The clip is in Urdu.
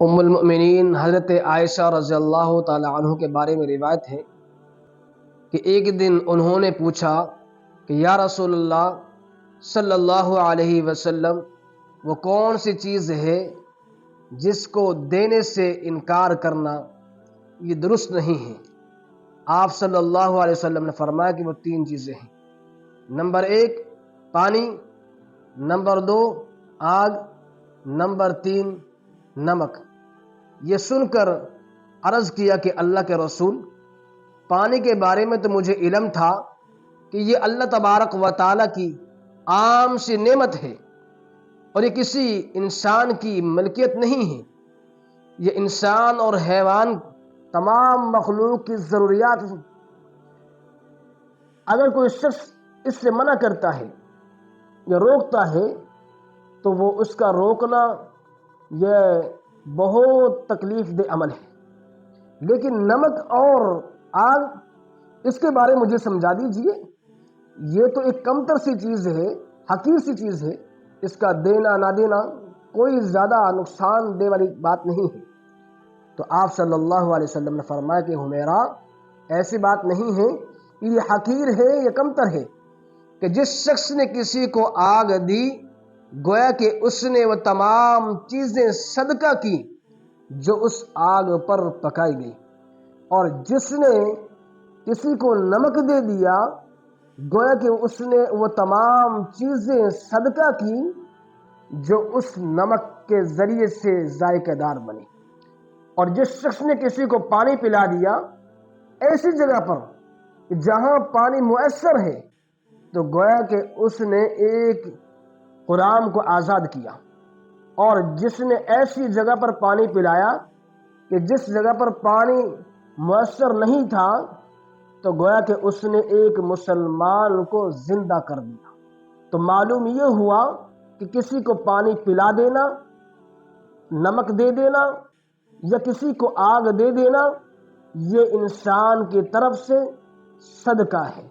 ام المؤمنین حضرت عائشہ رضی اللہ تعالی عنہ کے بارے میں روایت ہے کہ ایک دن انہوں نے پوچھا کہ یا رسول اللہ صلی اللہ علیہ وسلم، وہ کون سی چیز ہے جس کو دینے سے انکار کرنا یہ درست نہیں ہے؟ آپ صلی اللہ علیہ وسلم نے فرمایا کہ وہ 3 چیزیں ہیں۔ نمبر 1 پانی، نمبر 2 آگ، نمبر 3 نمک۔ یہ سن کر عرض کیا کہ اللہ کے رسول، پانی کے بارے میں تو مجھے علم تھا کہ یہ اللہ تبارک و تعالیٰ کی عام سی نعمت ہے اور یہ کسی انسان کی ملکیت نہیں ہے، یہ انسان اور حیوان تمام مخلوق کی ضروریات ہیں۔ اگر کوئی شخص اس سے منع کرتا ہے یا روکتا ہے تو وہ اس کا روکنا یہ بہت تکلیف دہ عمل ہے۔ لیکن نمک اور آگ، اس کے بارے مجھے سمجھا دیجئے۔ یہ تو ایک کمتر سی چیز ہے، حقیر سی چیز ہے، اس کا دینا نہ دینا کوئی زیادہ نقصان دہ والی بات نہیں ہے۔ تو آپ صلی اللہ علیہ وسلم نے فرمایا کہ حمیرہ، ایسی بات نہیں ہے کہ یہ حقیر ہے یا کمتر ہے کہ جس شخص نے کسی کو آگ دی گویا کہ اس نے وہ تمام چیزیں صدقہ کی جو اس آگ پر پکائی گئی، اور جس نے کسی کو نمک دے دیا گویا کہ اس نے وہ تمام چیزیں صدقہ کی جو اس نمک کے ذریعے سے ذائقہ دار بنی، اور جس شخص نے کسی کو پانی پلا دیا ایسی جگہ پر جہاں پانی میسر ہے تو گویا کہ اس نے ایک غلام کو آزاد کیا، اور جس نے ایسی جگہ پر پانی پلایا کہ جس جگہ پر پانی میسر نہیں تھا تو گویا کہ اس نے ایک مسلمان کو زندہ کر دیا۔ تو معلوم یہ ہوا کہ کسی کو پانی پلا دینا، نمک دے دینا یا کسی کو آگ دے دینا، یہ انسان کی طرف سے صدقہ ہے۔